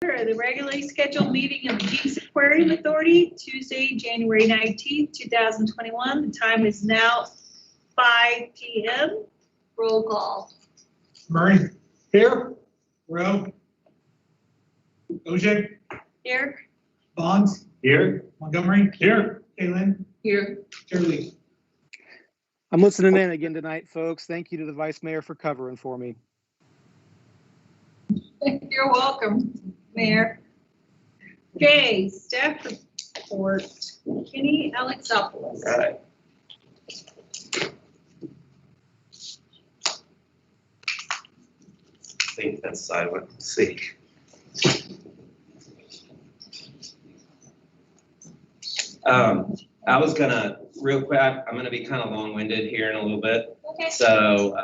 The regularly scheduled meeting of the Geeks Aquarium Authority, Tuesday, January 19th, 2021. The time is now 5 p.m. Roll call. Murray. Here. Rowe. Ojek. Here. Bonds. Here. Montgomery. Here. Kaylin. Here. Shirley. I'm listening in again tonight, folks. Thank you to the Vice Mayor for covering for me. You're welcome, Mayor. Okay, staff report. Kenny Alexopoulos. All right. I think that's silent. Let's see. I was gonna, real quick, I'm gonna be kind of long-winded here in a little bit. Okay. So,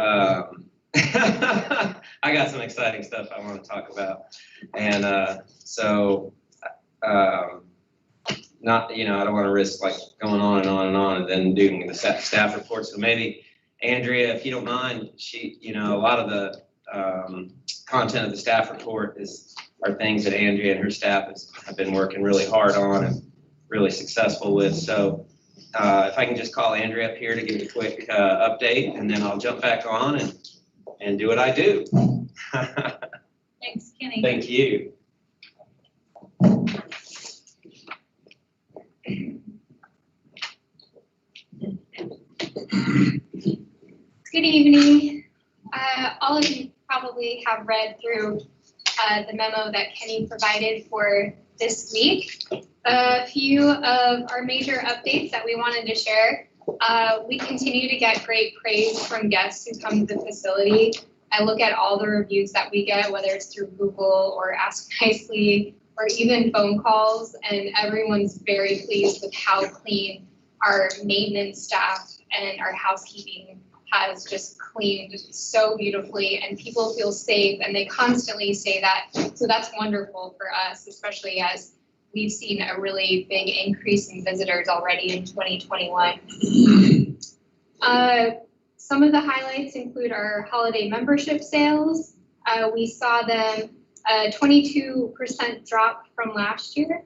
I got some exciting stuff I want to talk about. And not, you know, I don't want to risk like going on and on and on and then doing the staff report. So maybe Andrea, if you don't mind, a lot of the content of the staff report are things that Andrea and her staff have been working really hard on and really successful with. So if I can just call Andrea up here to give a quick update, and then I'll jump back on and do what I do. Thanks, Kenny. Thank you. Good evening. All of you probably have read through the memo that Kenny provided for this week. A few of our major updates that we wanted to share. We continue to get great praise from guests who come to the facility. I look at all the reviews that we get, whether it's through Google or Ask Nicely or even phone calls, and everyone's very pleased with how clean our maintenance staff and our housekeeping has just cleaned so beautifully, and people feel safe, and they constantly say that. So that's wonderful for us, especially as we've seen a really big increase in visitors already in 2021. Some of the highlights include our holiday membership sales. We saw them 22% drop from last year,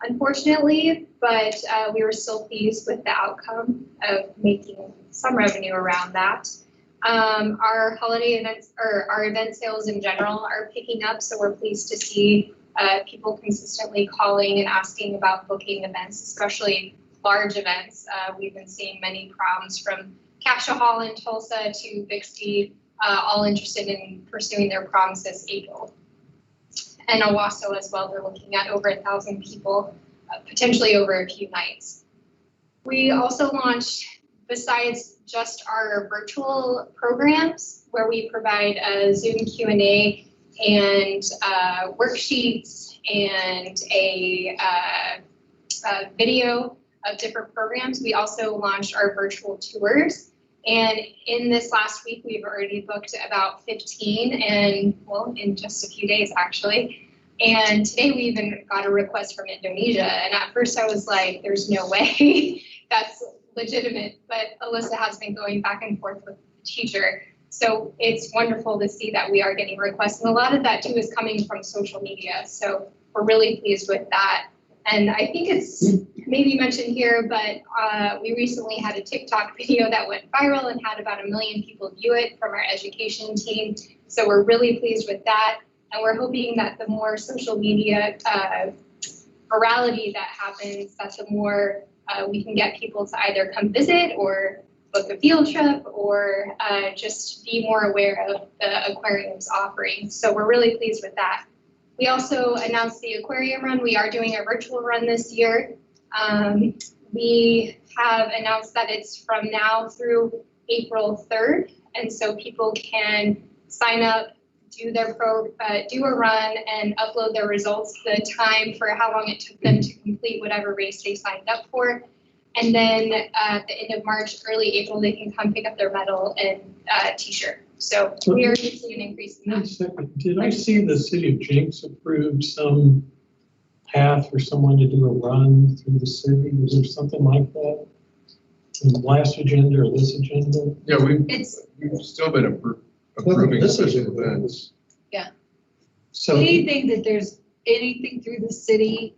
unfortunately, but we were still pleased with the outcome of making some revenue around that. Our holiday events, or our event sales in general, are picking up, so we're pleased to see people consistently calling and asking about booking events, especially large events. We've been seeing many proms from Cascia Hall in Tulsa to Bixby, all interested in pursuing their proms this April. And Owasso as well, they're looking at over 1,000 people, potentially over a few nights. We also launched, besides just our virtual programs, where we provide a Zoom Q&A and worksheets and a video of different programs, we also launched our virtual tours. And in this last week, we've already booked about 15, and well, in just a few days actually. And today we even got a request from Indonesia. And at first I was like, there's no way that's legitimate, but Alyssa has been going back and forth with the teacher. So it's wonderful to see that we are getting requests. And a lot of that too is coming from social media. So we're really pleased with that. And I think it's maybe mentioned here, but we recently had a TikTok video that went viral and had about 1 million people view it from our education team. So we're really pleased with that. And we're hoping that the more social media virality that happens, that the more we can get people to either come visit or book a field trip or just be more aware of the aquarium's offerings. So we're really pleased with that. We also announced the Aquarium Run. We are doing a virtual run this year. We have announced that it's from now through April 3rd. And so people can sign up, do a run and upload their results, the time for how long it took them to complete whatever race they signed up for. And then at the end of March, early April, they can come pick up their medal and t-shirt. So we are seeing an increase in that. Did I see the city of Jenks approved some path for someone to do a run through the city? Was there something like that in the last agenda or this agenda? Yeah, we've still been approving This is events. Yeah. So We think that there's anything through the city.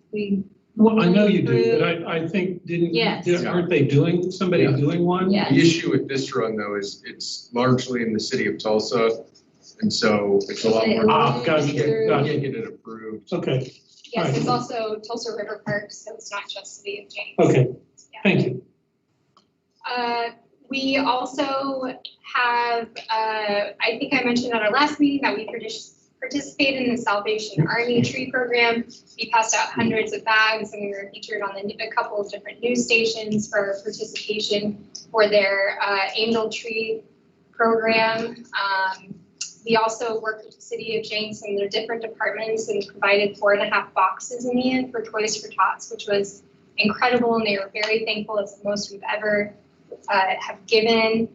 Well, I know you do, but I think, Yes. aren't they doing, somebody Yeah. doing one? Yes. The issue with this run though is it's largely in the city of Tulsa. And so it's a lot more. Ah, gotcha, You gotcha. can't get it approved. Okay, Yes, it's also Tulsa River Park, so it's not just City of James. okay, Yeah. thank you. We also have, I think I mentioned at our last meeting that we participated in the Salvation Army tree program. We passed out hundreds of bags and we were featured on a couple of different news stations for our participation for their angel tree program. We also worked with the City of James and their different departments and provided 4.5 boxes in the end for Toys for Tots, which was incredible, and they were very thankful. It's the most we've ever have given.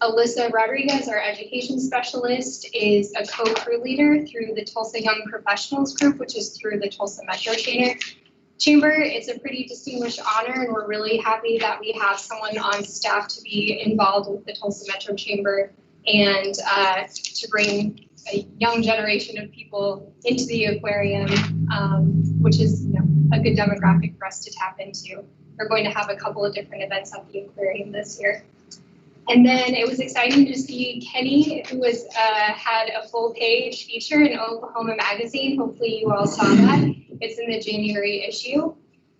Alyssa Rodriguez, our education specialist, is a co-crew leader through the Tulsa Young Professionals Group, which is through the Tulsa Metro Chamber. It's a pretty distinguished honor, and we're really happy that we have someone on staff to be involved with the Tulsa Metro Chamber and to bring a young generation of people into the aquarium, which is a good demographic for us to tap into. We're going to have a couple of different events at the aquarium this year. And then it was exciting to see Kenny, who had a full page feature in Oklahoma Magazine. Hopefully you all saw that. It's in the January issue.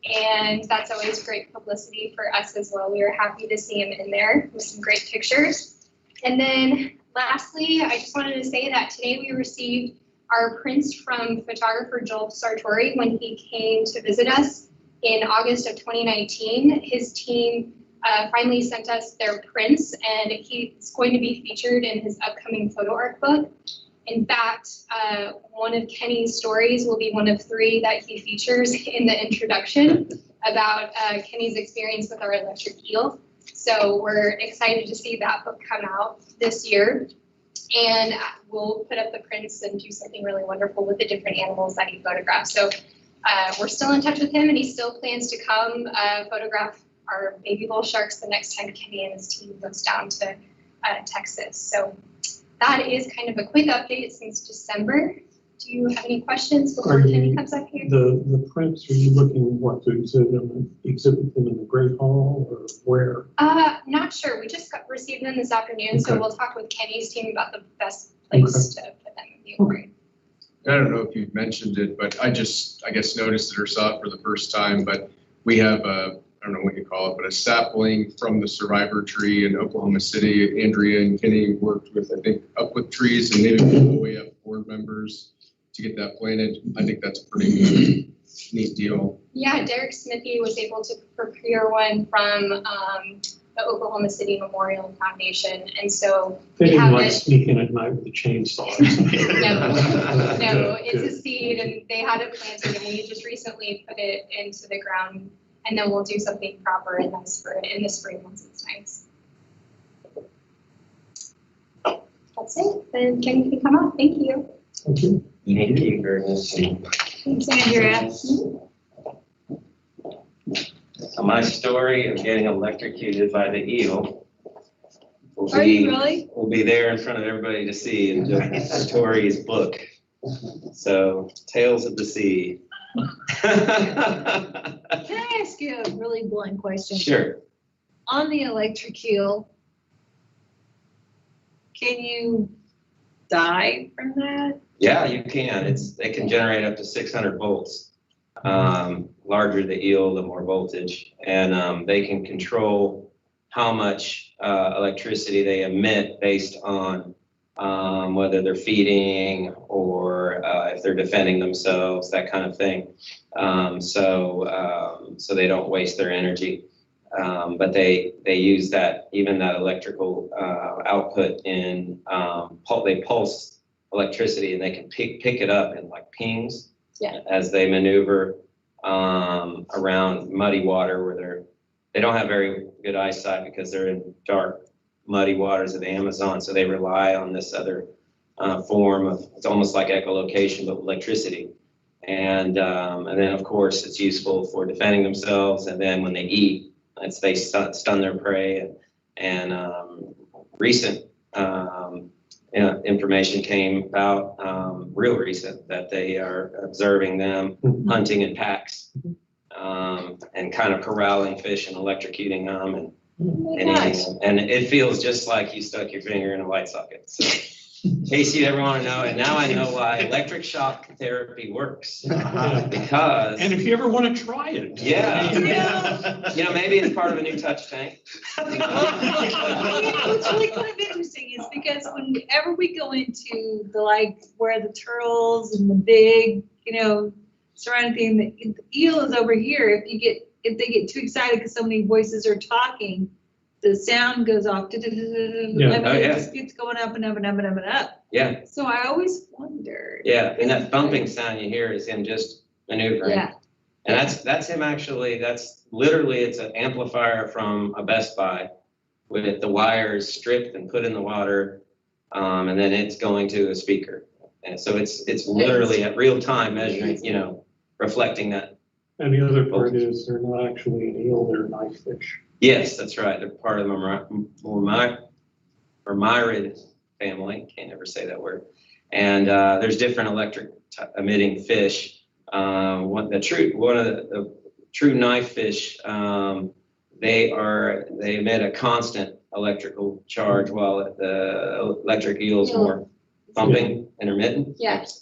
And that's always great publicity for us as well. We were happy to see him in there with some great pictures. And then lastly, I just wanted to say that today we received our prints from photographer Joel Sartori when he came to visit us in August of 2019. His team finally sent us their prints, and he's going to be featured in his upcoming photo art book. In fact, one of Kenny's stories will be one of 3 that he features in the introduction about Kenny's experience with our electric eel. So we're excited to see that book come out this year. And we'll put up the prints and do something really wonderful with the different animals that he photographed. So we're still in touch with him, and he still plans to come photograph our baby bull sharks the next time Kenny and his team goes down to Texas. So that is kind of a quick update since December. Do you have any questions before Kenny comes up here? The prints, are you looking, to exhibit them in the Great Hall or where? Not sure. We just received them this afternoon, so Okay. we'll talk with Kenny's team about the best place to put them in the aquarium. I don't know if you've mentioned it, but I guess noticed it or saw it for the first time, but we have I don't know what you call it, but a sapling from the survivor tree in Oklahoma City. Andrea and Kenny worked with, I think, Uplift Trees, and maybe we have board members to get that planted. I think that's a pretty neat deal. Yeah, Derek Smithy was able to procure one from the Oklahoma City Memorial Foundation, and so They we didn't have like it. sneaking at night with a chainsaw. No, it's Good. a seed, and they had it planted, and we just recently put it into the ground, and then we'll do something proper and nice for it in the spring once it's nice. That's it. Then Kenny can come up. Thank you. Thank you. Thank you very much. Thanks, Andrea. So my story of getting electrocuted by the eel will Are you be, really? will be there in front of everybody to see in Tori's book. So, Tales of the Sea. Can I ask you a really blunt question? Sure. On the electric eel, can you die from that? Yeah, you can. It can generate up to 600 volts. Larger the eel, the more voltage, and they can control how much electricity they emit based on whether they're feeding or if they're defending themselves, that kind of thing. So they don't waste their energy. But they use that electrical output in they pulse electricity, and they can pick it up in like pings as they maneuver around muddy water where they don't have very good eyesight because they're in dark, muddy waters of the Amazon. So they rely on this other form of, it's almost like echolocation, but electricity. And then of course it's useful for defending themselves. And then when they eat, they stun their prey. And recent information came about real recent that they are observing them hunting in packs and kind of corralling fish and electrocuting them and eating them. And it feels just like you stuck your finger in a light socket. So, in case you ever want to know, and now I know why electric shock therapy works. Because. And if you ever want to try it. Yeah. Maybe it's part of a new touch tank. What's really kind of interesting is because whenever we go into the where the turtles and the big, surrounding thing, the eel is over here. If they get too excited because so many voices are talking, the sound goes off. It just keeps going up and up and up and up and up. Yeah. So I always wondered. Yeah, and that thumping sound you hear is him just maneuvering. Yeah. And that's him actually. That's literally, it's an amplifier from a Best Buy with the wires stripped and put in the water, and then it's going to a speaker. And so it's literally at real time measuring, reflecting that. And the other part is they're not actually an eel, they're knife fish. Yes, that's right. They're part of the Myrid family. Can't ever say that word. And there's different electric emitting fish. One of the true knife fish, they emit a constant electrical charge, while the electric eel is more thumping, intermittent. Yes.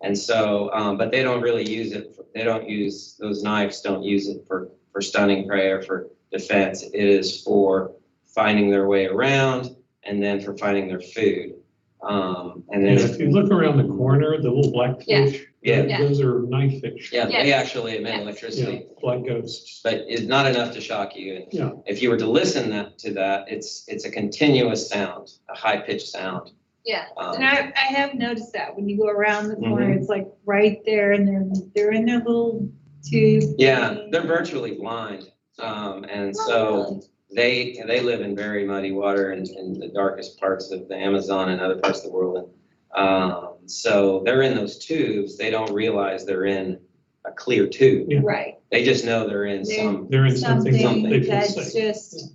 And so, but they don't really use it. Those knives don't use it for stunning prey or for defense. It is for finding their way around and then for finding their food. And then if you look around the corner, the little black fish, those are knife fish. Yeah, they actually emit electricity. Black ghosts. But it's not enough to shock you. And yeah. If you were to listen to that, it's a continuous sound, a high pitched sound. Yeah, and I have noticed that when you go around the corner, it's like right there, and they're in their little tube. Yeah, they're virtually blind, and so they live in very muddy water in the darkest parts of the Amazon and other parts of the world. So they're in those tubes. They don't realize they're in a clear tube. Yeah. Right. They just know they're in something they feel that's safe. just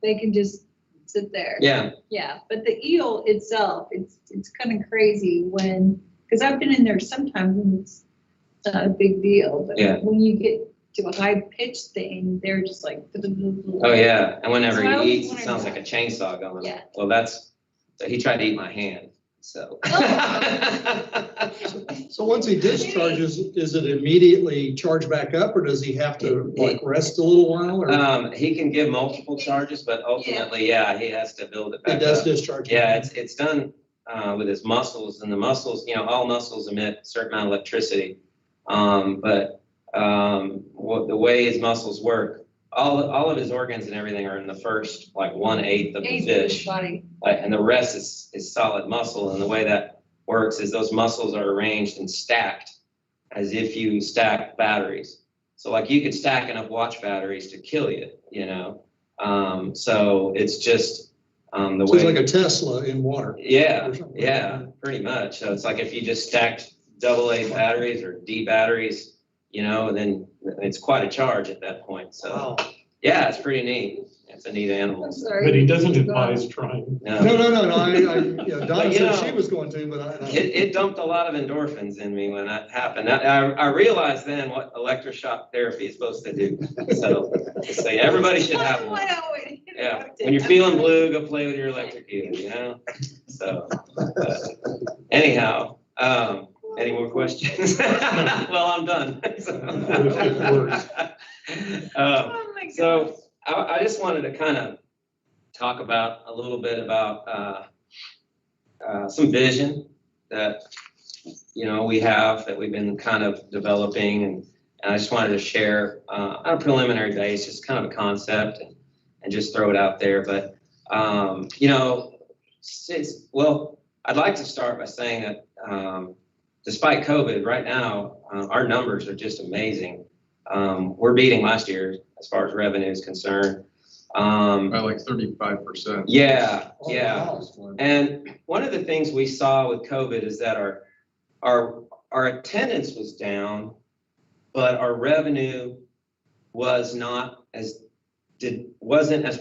they can just sit there. Yeah. Yeah, but the eel itself, it's kind of crazy because I've been in there sometimes and it's not a big deal, but when you get to a high pitched thing, they're just like. Oh yeah, and whenever So he eats, it sounds like a chainsaw going. Yeah. Well, so he tried to eat my hand. So. So once he discharges, is it immediately charged back up, or does he have to rest a little while? Or? He can give multiple charges, but ultimately, he has to build it back up. He does discharge. Yeah, it's done with his muscles, and the muscles, all muscles emit a certain amount of electricity. But the way his muscles work, all of his organs and everything are in the first 1/8 of the fish, and the rest is solid muscle. And the way that works is those muscles are arranged and stacked as if you stack batteries. So you could stack enough watch batteries to kill you, so it's just the way. It's like a Tesla in water. Yeah, pretty much. So it's like if you just stacked AA batteries or D batteries, then it's quite a charge at that point. So yeah, it's pretty neat. It's a neat animal. But he doesn't advise trying. No. Donna said she was going to, but it dumped a lot of endorphins in me when that happened. I realized then what electroshock therapy is supposed to do. So everybody should have one. Yeah, when you're feeling blue, go play with your electrocutor, So anyhow, any more questions? Well, I'm done. So I just wanted to kind of talk about a little bit about some vision that we have that we've been kind of developing, and I just wanted to share on a preliminary basis, kind of a concept, and just throw it out there. But I'd like to start by saying that despite COVID, right now our numbers are just amazing. We're beating last year as far as revenue is concerned. By 35%. Yeah. Wow. And one of the things we saw with COVID is that our attendance was down, but our revenue wasn't as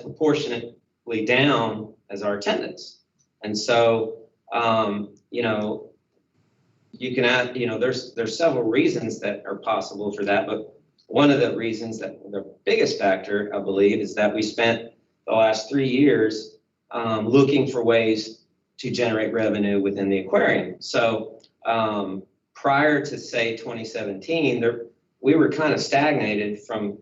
proportionately down as our attendance. And so, you know, you can add, you know, there's several reasons that are possible for that, but one of the reasons that the biggest factor, I believe, is that we spent the last 3 years looking for ways to generate revenue within the aquarium. So prior to say 2017, we were kind of stagnated from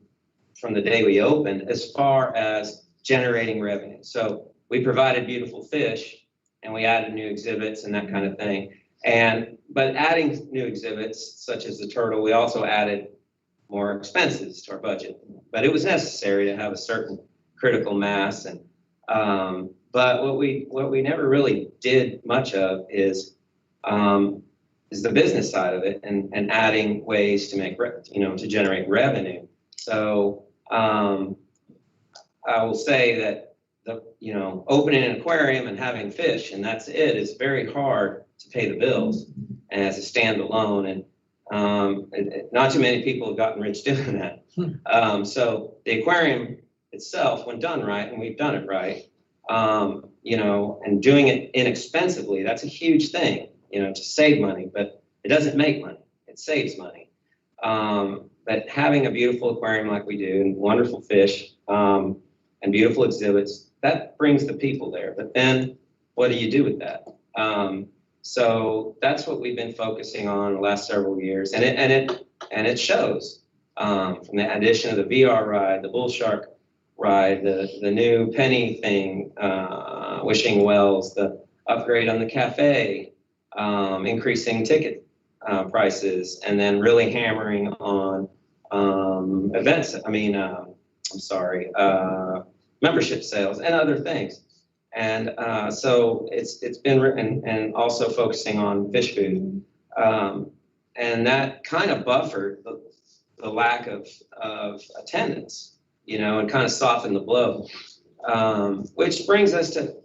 the day we opened as far as generating revenue. So we provided beautiful fish and we added new exhibits and that kind of thing. But adding new exhibits such as the turtle, we also added more expenses to our budget. But it was necessary to have a certain critical mass. And but what we never really did much of is the business side of it and adding ways to make to generate revenue. So I will say that opening an aquarium and having fish and that's it is very hard to pay the bills and as a standalone, and not too many people have gotten rich doing that. So the aquarium itself, when done right, and we've done it right, and doing it inexpensively, that's a huge thing, to save money, but it doesn't make money, it saves money. But having a beautiful aquarium like we do and wonderful fish and beautiful exhibits, that brings the people there. But then what do you do with that? So that's what we've been focusing on the last several years, and it shows from the addition of the VR ride, the bull shark ride, the new penny thing, wishing wells, the upgrade on the cafe, increasing ticket prices, and then really hammering on events. Membership sales and other things. And so it's been written, and also focusing on fish food. And that kind of buffered the lack of attendance, and kind of softened the blow, which brings us to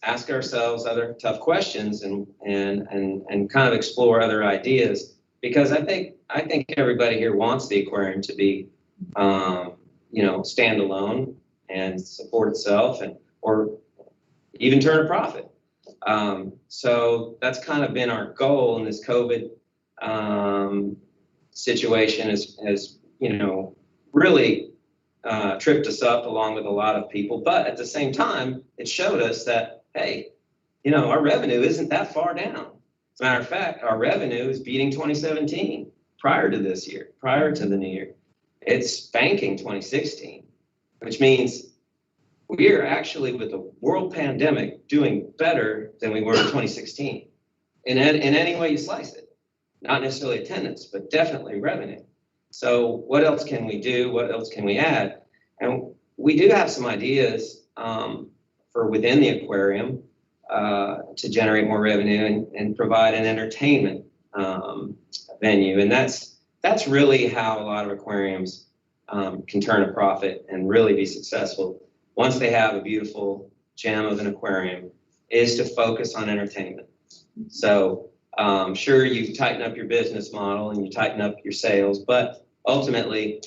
ask ourselves other tough questions and kind of explore other ideas, because I think everybody here wants the aquarium to be, standalone and support itself or even turn a profit. So that's kind of been our goal in this COVID situation as really tripped us up along with a lot of people. But at the same time, it showed us that, hey, our revenue isn't that far down. As a matter of fact, our revenue is beating 2017 prior to this year, prior to the new year. It's banking 2016, which means we are actually, with the world pandemic, doing better than we were in 2016 in any way you slice it. Not necessarily attendance, but definitely revenue. So what else can we do? What else can we add? And we do have some ideas for within the aquarium to generate more revenue and provide an entertainment venue. And that's really how a lot of aquariums can turn a profit and really be successful once they have a beautiful gem of an aquarium, is to focus on entertainment. So sure, you tighten up your business model and you tighten up your sales, but ultimately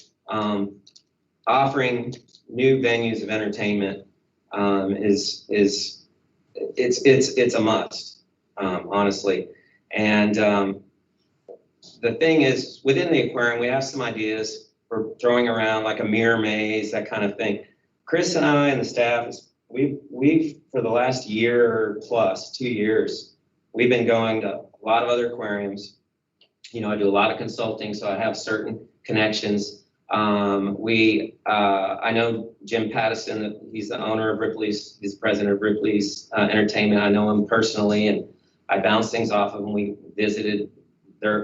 offering new venues of entertainment it's a must, honestly. And the thing is, within the aquarium, we have some ideas for throwing around, like a mirror maze, that kind of thing. Chris and I and the staff, we've for the last year plus, 2 years, we've been going to a lot of other aquariums. I do a lot of consulting, so I have certain connections. I know Jim Pattison, he's the owner of Ripley's, he's president of Ripley's Entertainment. I know him personally, and I bounce things off of him. We visited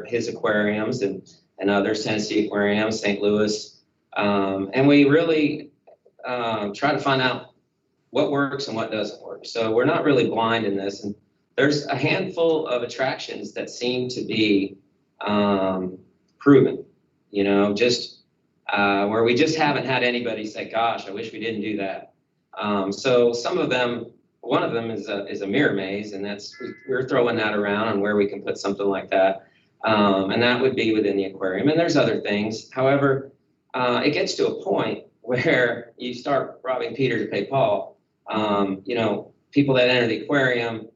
his aquariums and others, Tennessee aquariums, St. Louis, and we really try to find out what works and what doesn't work. So we're not really blind in this, and there's a handful of attractions that seem to be proven, just where we just haven't had anybody say, gosh, I wish we didn't do that. So some of them, one of them is a mirror maze, and we're throwing that around on where we can put something like that. And that would be within the aquarium. And there's other things. However, it gets to a point where you start robbing Peter to pay Paul. people that enter the aquarium,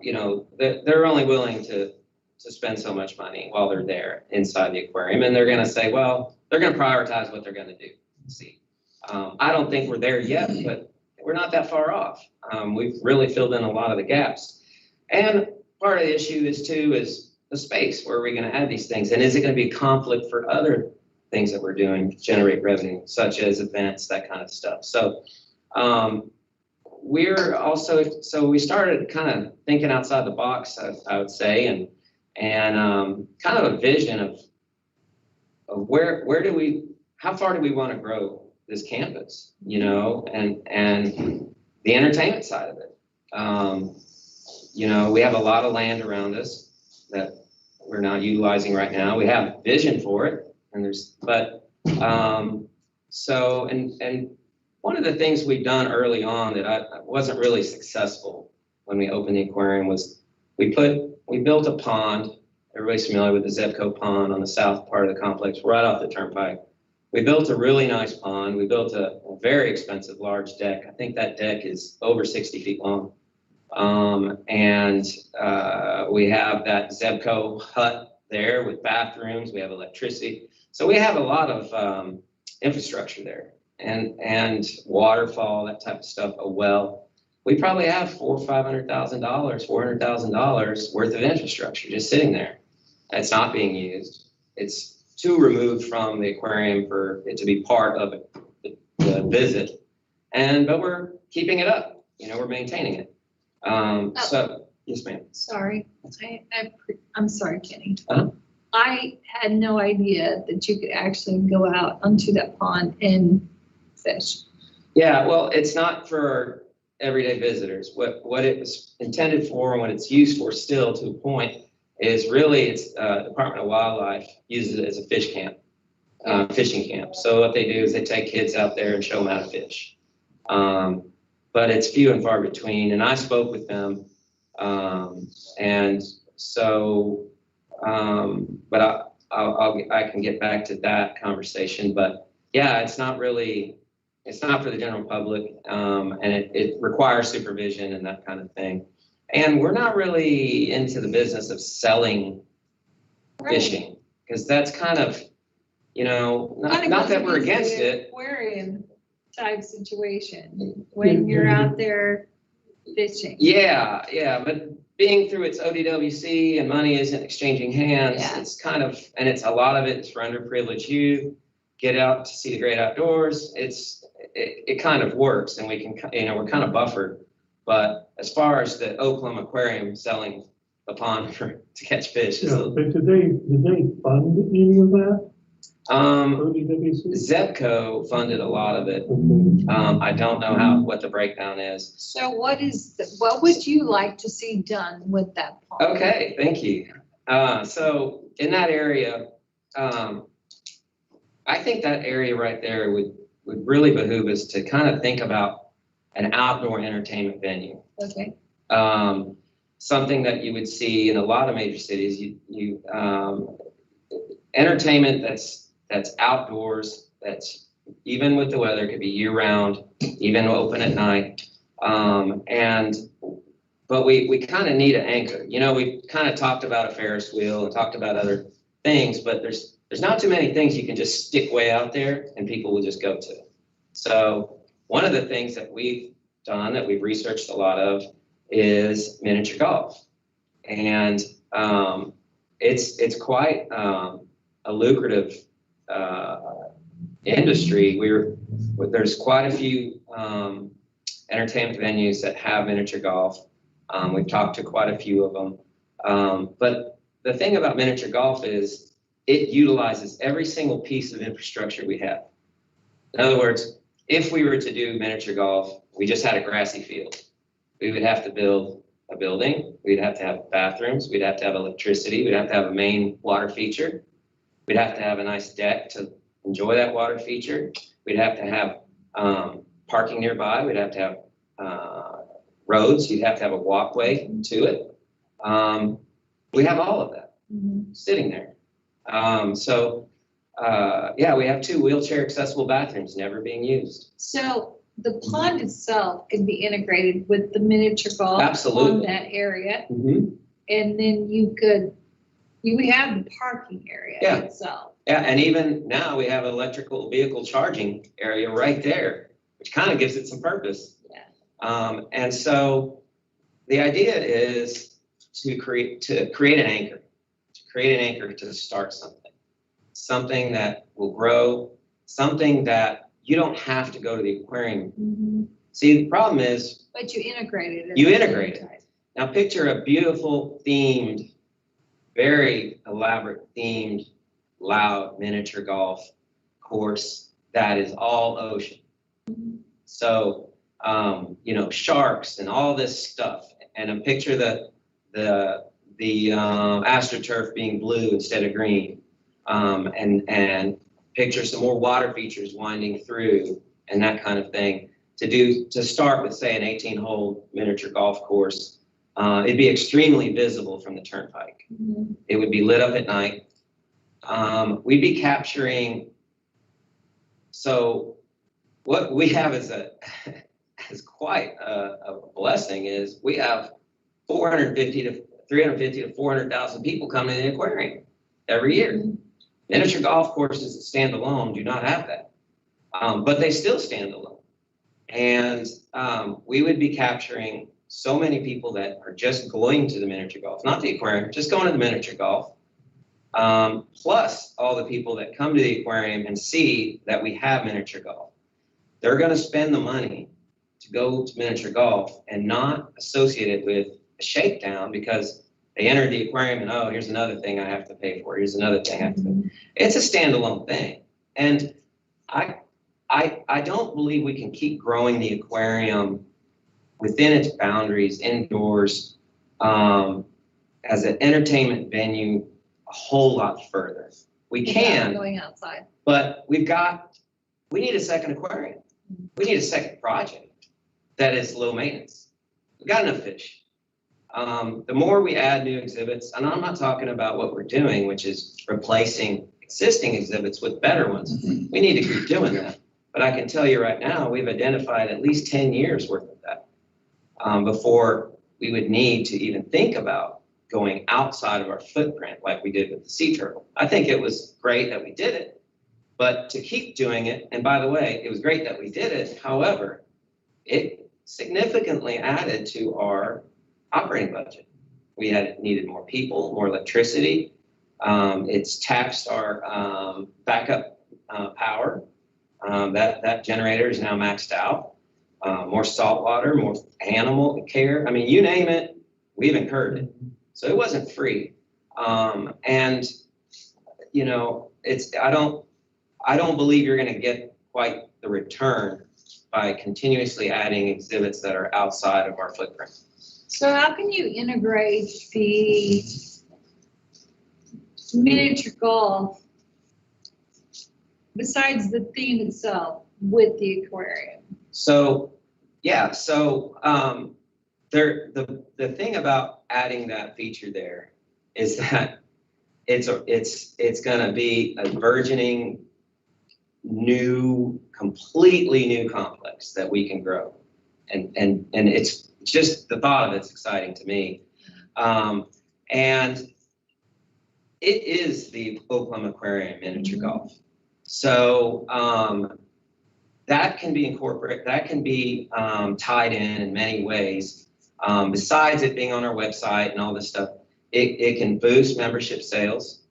you know, they're only willing to spend so much money while they're there inside the aquarium, and they're going to say, well, they're going to prioritize what they're going to do. See, I don't think we're there yet, but we're not that far off. We've really filled in a lot of the gaps, and part of the issue is the space. Where are we going to add these things, and is it going to be a conflict for other things that we're doing to generate revenue, such as events, that kind of stuff? So we're also, so we started kind of thinking outside the box, I would say, and kind of a vision of where do we, how far do we want to grow this campus, you know, and the entertainment side of it. You know, we have a lot of land around us that we're not utilizing right now. We have vision for it, and so one of the things we've done early on that I wasn't really successful when we opened the aquarium was we built a pond. Everybody's familiar with the Zebco pond on the south part of the complex, right off the turnpike. We built a really nice pond. We built a very expensive large deck. I think that deck is over 60 feet long. We have that Zebco hut there with bathrooms. We have electricity. So we have a lot of infrastructure there, and waterfall, that type of stuff, a well. We probably have $400,000 or $400,000 worth of infrastructure just sitting there. It's not being used. It's too removed from the aquarium for it to be part of the visit. But we're keeping it up. You know, we're maintaining it. So, yes, ma'am. Sorry, I'm sorry, Kenny. Uh-huh. I had no idea that you could actually go out onto that pond and fish. Yeah, well, it's not for everyday visitors. What it was intended for and what it's used for still to a point is really it's Department of Wildlife uses it as a fish camp, fishing camp. So what they do is they take kids out there and show them how to fish. But it's few and far between. And I spoke with them, and so, but I can get back to that conversation. But yeah, it's not for the general public, and it requires supervision and that kind of thing. And we're not really into the business of selling fishing, because that's kind of, you know, not that we're against it. Aquarium type situation when you're out there fishing. Yeah, but being through its ODWC and money isn't exchanging hands, Yeah. It's kind of, and it's a lot of it is for underprivileged youth, get out to see the great outdoors. It kind of works, and we can, you know, we're kind of buffered. But as far as the Oklahoma Aquarium selling the pond to catch fish, Yeah, but did they fund any of that? ODWC? Zebco funded a lot of it. I don't know what the breakdown is. So what would you like to see done with that pond? Okay, thank you. So in that area, I think that area right there would really behoove us to kind of think about an outdoor entertainment venue. Okay. Something that you would see in a lot of major cities. Entertainment that's outdoors, that's even with the weather, could be year round, even open at night. But we kind of need an anchor. You know, we kind of talked about a Ferris wheel and talked about other things, but there's not too many things you can just stick way out there and people will just go to. So one of the things that we've done, that we've researched a lot of, is miniature golf. And it's quite a lucrative industry. There's quite a few entertainment venues that have miniature golf. We've talked to quite a few of them. But the thing about miniature golf is it utilizes every single piece of infrastructure we have. In other words, if we were to do miniature golf, we just had a grassy field. We would have to build a building. We'd have to have bathrooms. We'd have to have electricity. We'd have to have a main water feature. We'd have to have a nice deck to enjoy that water feature. We'd have to have parking nearby. We'd have to have roads. You'd have to have a walkway to it. We have all of that sitting there. Yeah, we have 2 wheelchair accessible bathrooms never being used. So the pond itself can be integrated with the miniature golf on Absolutely. that area. Mhm. And then we have the parking area Yeah. itself. Yeah, and even now we have an electrical vehicle charging area right there, which kind of gives it some purpose. Yeah. And so the idea is to create an anchor, to start something that will grow, something that you don't have to go to the aquarium. Mm-hmm. See, the problem is, But you integrate it. at You the same integrate it. time. now picture a beautiful themed, very elaborate themed, loud miniature golf course that is all ocean. So, sharks and all this stuff, and a picture the AstroTurf being blue instead of green, and picture some more water features winding through and that kind of thing. To start with, say, an 18-hole miniature golf course, it'd be extremely visible from the turnpike. Mhm. It would be lit up at night. We'd be capturing. So what we have is quite a blessing is we have 450 to 350 to 400,000 people coming to the aquarium every year. Miniature golf courses that stand alone do not have that, but they still stand alone. And we would be capturing so many people that are just going to the miniature golf, not the aquarium, just going to the miniature golf. Plus all the people that come to the aquarium and see that we have miniature golf. They're going to spend the money to go to miniature golf and not associate it with a shakedown because they entered the aquarium and, oh, here's another thing I have to pay for. Here's another thing I have to pay. It's a standalone thing. And I don't believe we can keep growing the aquarium within its boundaries, indoors, as an entertainment venue a whole lot further. We Without can, Going outside. but we need a second aquarium. We need a second project that is low maintenance. We've got enough fish. The more we add new exhibits, and I'm not talking about what we're doing, which is replacing existing exhibits with better ones. We need to keep doing that. But I can tell you right now, we've identified at least 10 years worth of that before we would need to even think about going outside of our footprint like we did with the sea turtle. I think it was great that we did it, but to keep doing it, and by the way, it was great that we did it. However, it significantly added to our operating budget. We needed more people, more electricity. It's taxed our backup power. That generator is now maxed out. More salt water, more animal care. I mean, you name it, we've incurred it. So it wasn't free. And I don't believe you're going to get quite the return by continuously adding exhibits that are outside of our footprint. So how can you integrate the miniature golf besides the theme itself with the aquarium? So, yeah, the thing about adding that feature there is that it's going to be a burgeoning completely new complex that we can grow, and it's just the thought of it's exciting to me, and it is the Oklahoma Aquarium miniature golf. So that can be incorporated, that can be tied in many ways. Besides it being on our website and all this stuff, it can boost membership sales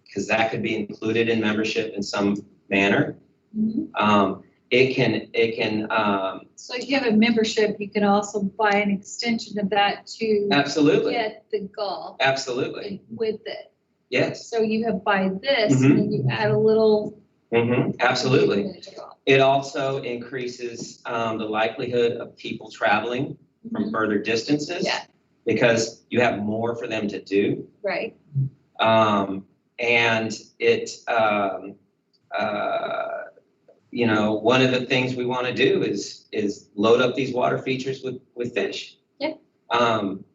because that could be included in membership in some manner. It can. So if you have a membership, you can also buy an extension of that to Absolutely. get the golf Absolutely. with it. Yes. So you have buy this and then you add a little. Absolutely. miniature golf. It also increases the likelihood of people traveling from further distances. Yeah. Because you have more for them to do. Right. And it, one of the things we want to do is load up these water features with fish. Yeah.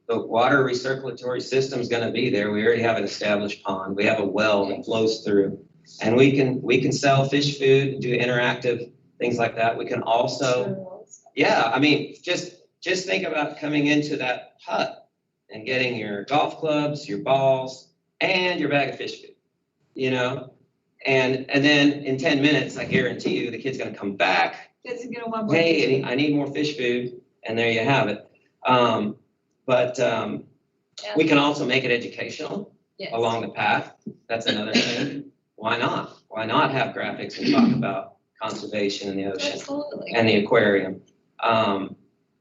The water recirculatory system is going to be there. We already have an established pond. We have a well that flows through, and we can sell fish food, do interactive things like that. We can also, yeah, I mean, just think about coming into that hut and getting your golf clubs, your balls, and your bag of fish food, you know? And then in 10 minutes, I guarantee you, the kid's gonna come back. Kids are gonna want more. Hey, I need more fish food, and there you have it. We can also make it educational Yes. along the path. That's another thing. Why not? Why not have graphics and talk about conservation in the ocean Absolutely. and the aquarium?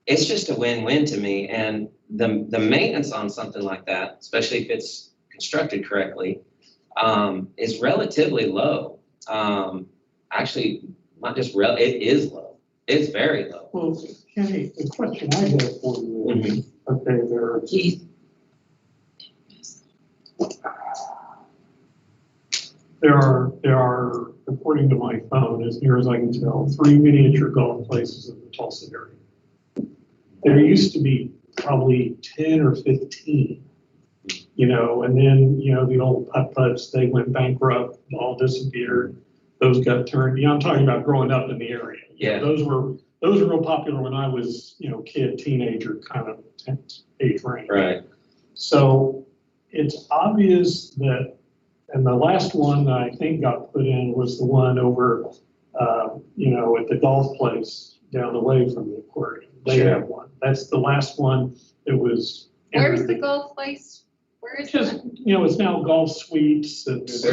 It's just a win-win to me. And the maintenance on something like that, especially if it's constructed correctly, is relatively low. Actually, not just it is low. It's very low. Well, Kenny, the question I have for you is, okay, there are, according to my phone, as near as I can tell, 3 miniature golf places in the Tulsa area. There used to be probably 10 or 15, you know, and then, you know, the old putt-putts, they went bankrupt, all disappeared. Those got turned, you know, I'm talking about growing up in the area. Yeah. Those were real popular when I was, you know, kid, teenager kind of age range. Right. So it's obvious that, and the last one that I think got put in was the one over, you know, at the golf place down the way from the aquarium. They Sure. have one. That's the last one that was. Where's the golf place? Where is Just, it? you know, it's now golf suites. It's,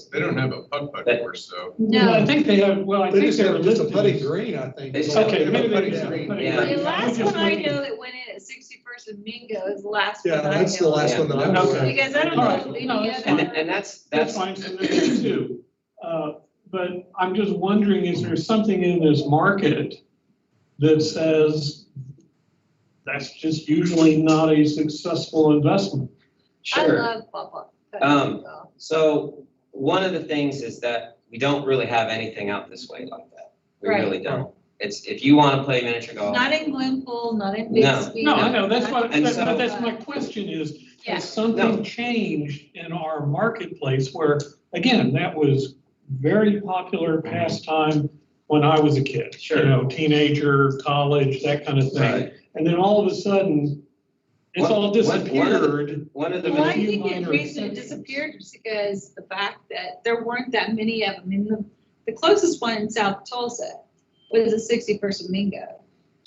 They don't have a putt-putt course, so. well, I No. think they have, well, I They think just they're have just a listed putting as- green, I think. They Okay, maybe they Putting just have a green. putting Yeah. green. The last Just one I waiting. know that went in at 61st and Mingo is the last one Yeah, I know. that's the last Yeah. one that I'm Okay. aware of. Because I don't All know right. of any No, that's other. And That's that's fine, so there's two. But I'm just wondering, is there something in this market that says that's just usually not a successful investment? I sure. love ball. So one of the things is that we don't really have anything out this way like that. We Right. really don't. It's, if you want to play miniature golf, Not in Glenpool, not in No. Bixby. No, I know, that's what, And but so- that's my question is, Yeah. has something No. changed in our marketplace where, again, that was very popular pastime when I was a kid? Sure. You know, teenager, college, that kind of thing. Right. And then all of a sudden, it's One- all one of the- disappeared. one of the, Well, I few think the minor reason it exceptions. disappeared was because the fact that there weren't that many of them. I mean, the closest one in South Tulsa was a 60-person Mingo.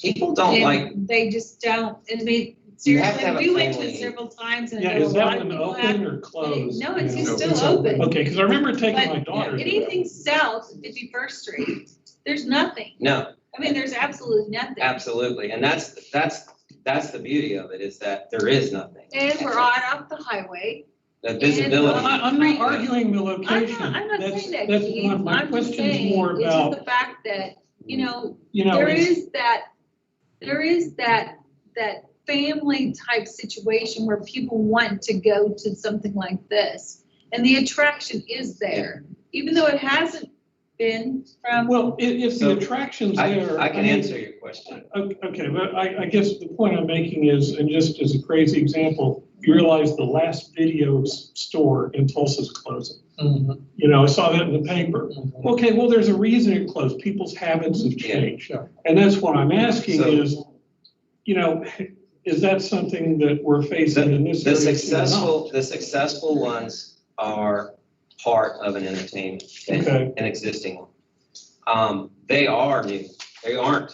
people don't And like, they just don't, and they, You have to seriously, have a we went to it family- several times and Yeah, I know is a that lot of one people open have. or closed? No, it's now? just it's still open. open. Okay, because I remember taking But my daughter. to that. Anything south of 51st Street, there's nothing. no, I mean, there's absolutely nothing. absolutely. And that's the beauty of it, is that there is nothing. And we're right off the highway. The visibility. I'm not arguing the location. I'm not That's- saying that, that's Keith. not- my I'm just question's saying, more it's just about, the fact that, you know, you know, there it's- is that family type situation where people want to go to something like this. And the attraction is there, even though it hasn't been from. well, if So, the attraction's there. I can mean, answer your question. Okay, but I guess the point I'm making is, and just as a crazy example, you realize the last video store in Tulsa's closing. Mhm. You know, I saw that in the paper. Mhm. Okay, well, there's a reason it closed. People's habits have Yeah. changed. Yeah. And that's what I'm asking So- is, you know, is that something that we're facing in this The area? successful ones are part of an entertainment, Okay. an existing one. They are new. They aren't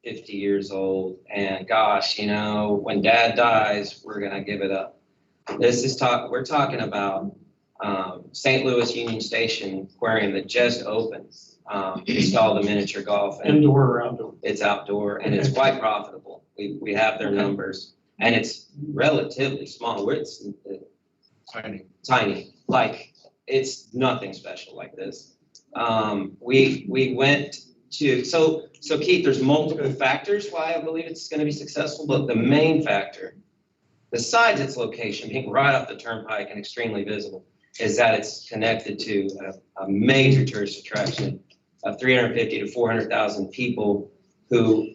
50 years old and gosh, you know, when dad dies, we're gonna give it up. We're talking about St. Louis Union Station Aquarium that just opened. It's called the miniature golf, and Indoor or outdoor? it's outdoor and it's quite profitable. We have their numbers and it's relatively small. It's Tiny. tiny, like it's nothing special like this. We went to, so Keith, there's multiple factors why I believe it's gonna be successful, but the main factor, besides its location being right off the turnpike and extremely visible, is that it's connected to a major tourist attraction of 350 to 400,000 people who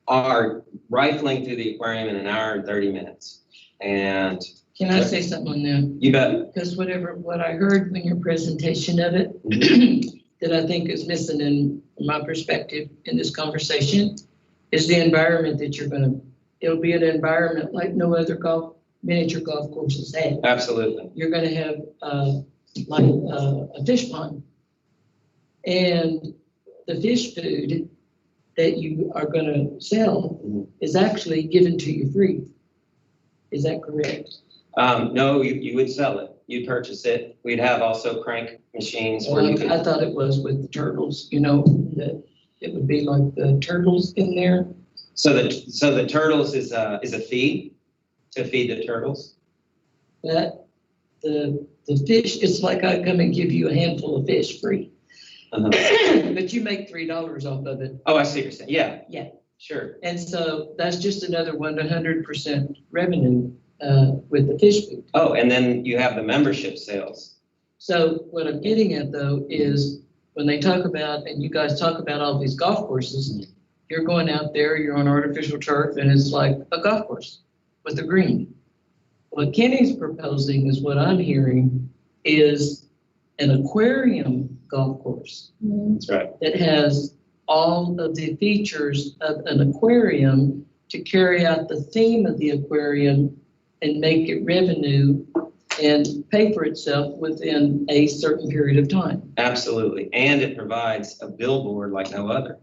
are rifling through the aquarium in an hour and 30 minutes. And Can I say something on that? you bet. Because what I heard in your presentation of it, that I think is missing in from my perspective in this conversation, is the environment that you're gonna, it'll be an environment like no other miniature golf courses have. Absolutely. You're gonna have, like, a fish pond. And the fish food that you are gonna sell is actually given to you free. Is that correct? No, you would sell it. You'd purchase it. We'd have also crank machines where you could. I thought it was with the turtles, you know, that it would be like the turtles in there. So the turtles is a fee to feed the turtles. But the fish, it's like I come and give you a handful of fish free. Uh-huh. But you make $3 off of it. Oh, I see what you're saying. Yeah. Yeah. Sure. And so that's just another 100% revenue with the fish food. Oh, and then you have the membership sales. So what I'm getting at though is when they talk about, and you guys talk about all these golf courses, you're going out there, you're on artificial turf and it's like a golf course with a green. What Kenny's proposing is what I'm hearing is an aquarium golf course That's right. that has all of the features of an aquarium to carry out the theme of the aquarium and make it revenue and pay for itself within a certain period of time. Absolutely. And it provides a billboard like no other.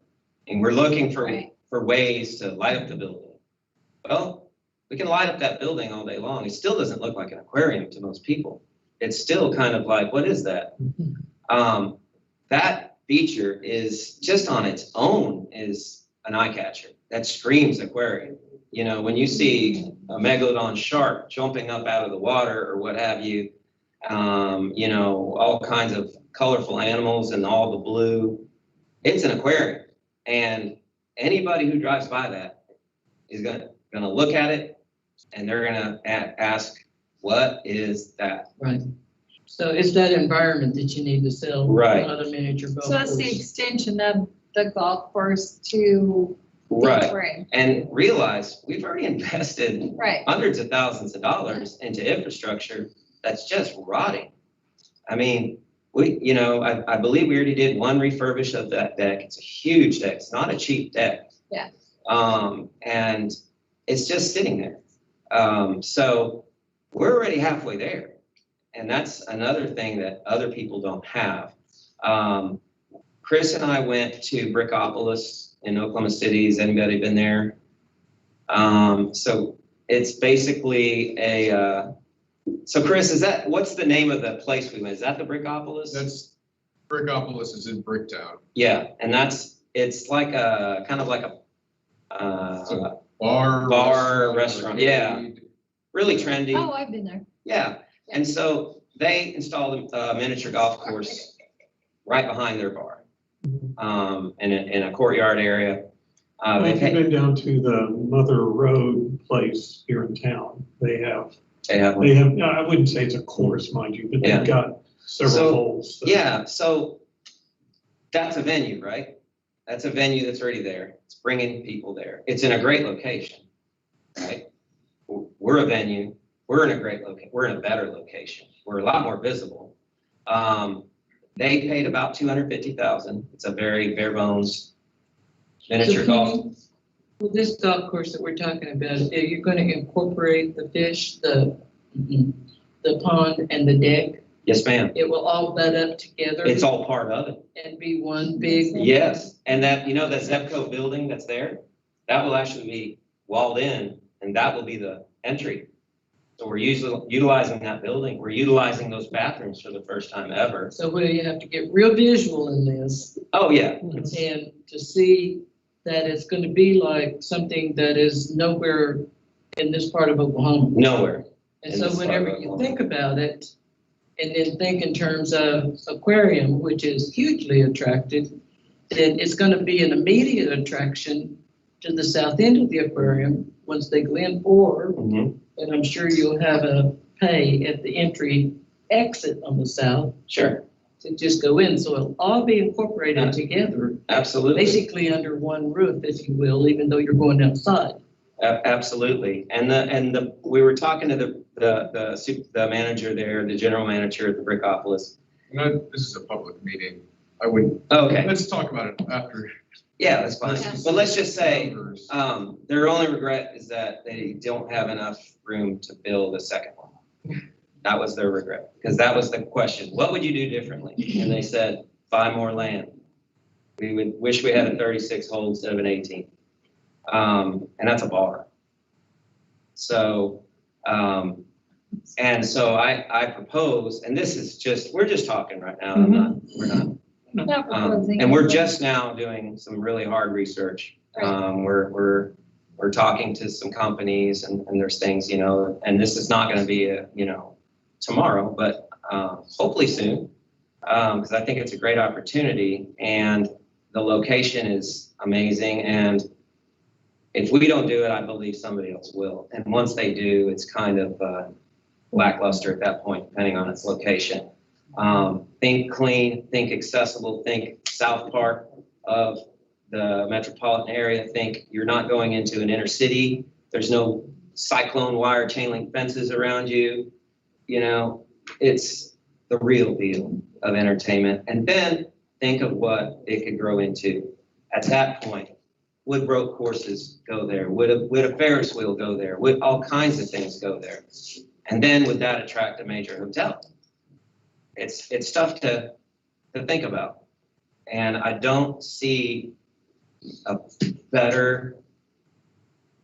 And we're looking for ways to light up the building. Well, we can light up that building all day long. It still doesn't look like an aquarium to most people. It's still kind of like, what is that? That feature is just on its own is an eye catcher. That screams aquarium. You know, when you see a megalodon shark jumping up out of the water or what have you, you know, all kinds of colorful animals and all the blue, it's an aquarium. And anybody who drives by that is gonna look at it and they're gonna ask, what is that? Right. So it's that environment that you need to sell. Right. Not a miniature golf So that's the course. extension of the golf course to the Right. aquarium. And realize we've already invested Right. hundreds of thousands of dollars into infrastructure that's just rotting. I mean, you know, I believe we already did one refurbish of that deck. It's a huge deck. It's not a cheap deck. Yeah. And it's just sitting there. So we're already halfway there. And that's another thing that other people don't have. Chris and I went to Brickopolis in Oklahoma City. Has anybody been there? So it's basically so Chris, what's the name of the place we went? Is that the Brickopolis? That's, Brickopolis is in Bricktown. Yeah, and it's like kind of like a Bar, restaurant, yeah. Really trendy. Oh, I've been there. Yeah, and so they installed a miniature golf course right behind their bar, in a courtyard area. If you've been down to the Mother Road place here in town, they have, I wouldn't say it's a course, mind you, but Yeah. they've got several holes. So. Yeah, so that's a venue, right? That's a venue that's already there. It's bringing people there. It's in a great location, right? We're a venue. We're in a great location. We're in a better location. We're a lot more visible. They paid about $250,000. It's a very bare bones miniature golf. Well, this golf course that we're talking about, are you going to incorporate the fish, the pond and the deck? Yes, ma'am. It will all butt up together It's all part of it. and be one big. Yes, and that, you know, that Zepco building that's there, that will actually be walled in, and that will be the entry. So we're utilizing that building. We're utilizing those bathrooms for the first time ever. So where you have to get real visual in this Oh, yeah. and to see that it's going to be like something that is nowhere in this part of Oklahoma. Nowhere. And in so this part of whenever you Oklahoma. think about it, and then think in terms of aquarium, which is hugely attractive, then it's going to be an immediate attraction to the south end of the aquarium once they go in, or, Mhm. and I'm sure you'll have a pay at the entry exit on the south Sure, to just go in. So it'll all be incorporated together, absolutely. basically under one roof, if you will, even though you're going outside. Absolutely. And we were talking to the manager there, the general manager at the Brickopolis. This is a public meeting. I wouldn't, Okay, let's talk about it after. yeah, that's fine. Yeah. But let's just say, Numbers. their only regret is that they don't have enough room to build a second one. That was their regret, because that was the question. What would you do differently? And they said, buy more land. We would wish we had a 36 hole instead of an 18. And that's a bar. So, and so I propose, and this is just, we're just talking right now. We're not. Not proposing. And we're just now doing some really hard research. We're talking to some companies and there's things, you know, and this is not gonna be tomorrow, but hopefully soon. Because I think it's a great opportunity and the location is amazing. And if we don't do it, I believe somebody else will. And once they do, it's kind of lackluster at that point, depending on its location. Think clean, think accessible, think South Park of the metropolitan area. Think you're not going into an inner city. There's no cyclone wire chain link fences around you. You know, it's the real deal of entertainment. And then think of what it could grow into. At that point, would rope courses go there? Would a Ferris wheel go there? Would all kinds of things go there? And then would that attract a major hotel? It's stuff to think about. And I don't see a better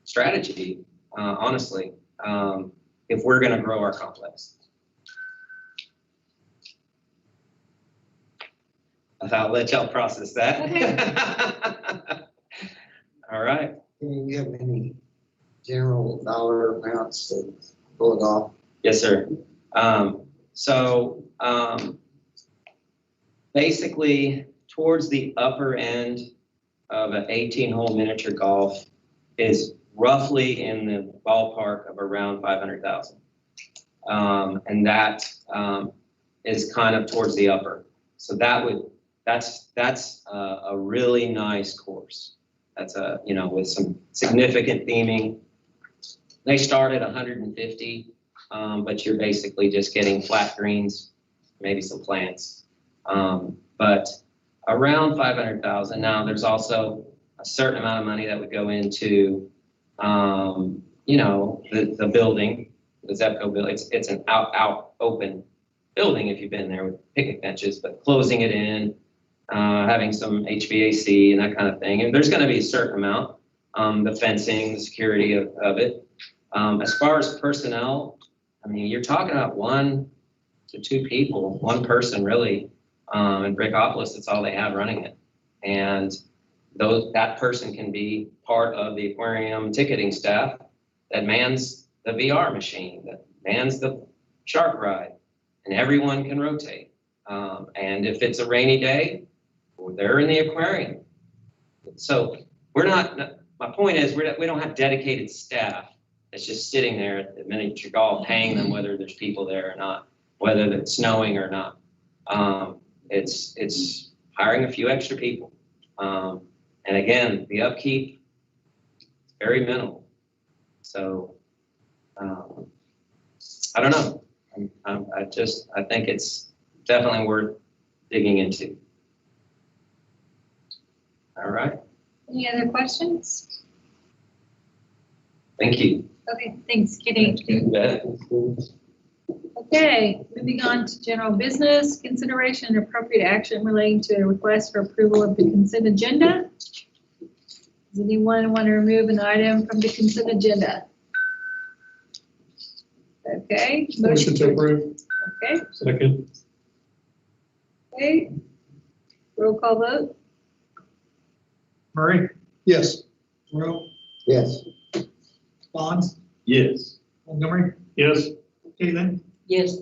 strategy, honestly, if we're gonna grow our complex. I'll let y'all process that. All right. Can you give any general dollar amounts to pull it off? Yes, sir. Basically, towards the upper end of an 18-hole miniature golf is roughly in the ballpark of around 500,000. And that is kind of towards the upper. So that's a really nice course. That's with some significant theming. They start at 150, but you're basically just getting flat greens, maybe some plants. But around 500,000. Now there's also a certain amount of money that would go into, the building, the Zepco building. It's an out open building if you've been there with picnic benches, but closing it in, having some HVAC and that kind of thing. And there's going to be a certain amount, the fencing, the security of it. As far as personnel, I mean, you're talking about 1 to 2 people, one person really. In Brickopolis, that's all they have running it. And that person can be part of the aquarium ticketing staff that mans the VR machine, that mans the shark ride, and everyone can rotate. And if it's a rainy day, they're in the aquarium. So my point is we don't have dedicated staff that's just sitting there at the miniature golf, paying them whether there's people there or not, whether it's snowing or not. It's hiring a few extra people. And again, the upkeep is very minimal. So I don't know. I think it's definitely worth digging into. All right. Any other questions? Thank you. Okay, thanks, Kitty. You bet. Okay, moving on to general business, consideration and appropriate action relating to a request for approval of the consent agenda. Does anyone want to remove an item from the consent agenda? Okay. Motion to approve. Okay, Second. okay. Roll call vote. Murray, Yes. Rowe, Yes. Bonds, Yes. Montgomery, Yes. Caitlin, Yes.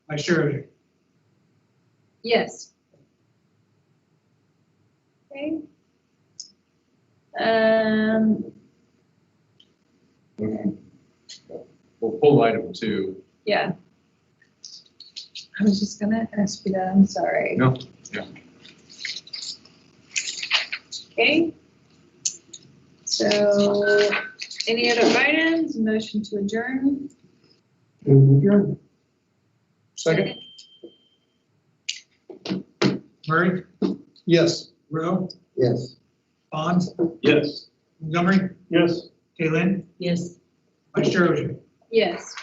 Vice Chair. Yes. Okay. We'll pull item 2. Yeah. I was just gonna ask you that, I'm sorry. No, yeah. Okay. So, any other items? Motion to adjourn? Second. Murray, Yes. Rowe, Yes. Bond, Yes. Montgomery, Yes. Kaylin, Yes. Vice Chair Ogier. Yes.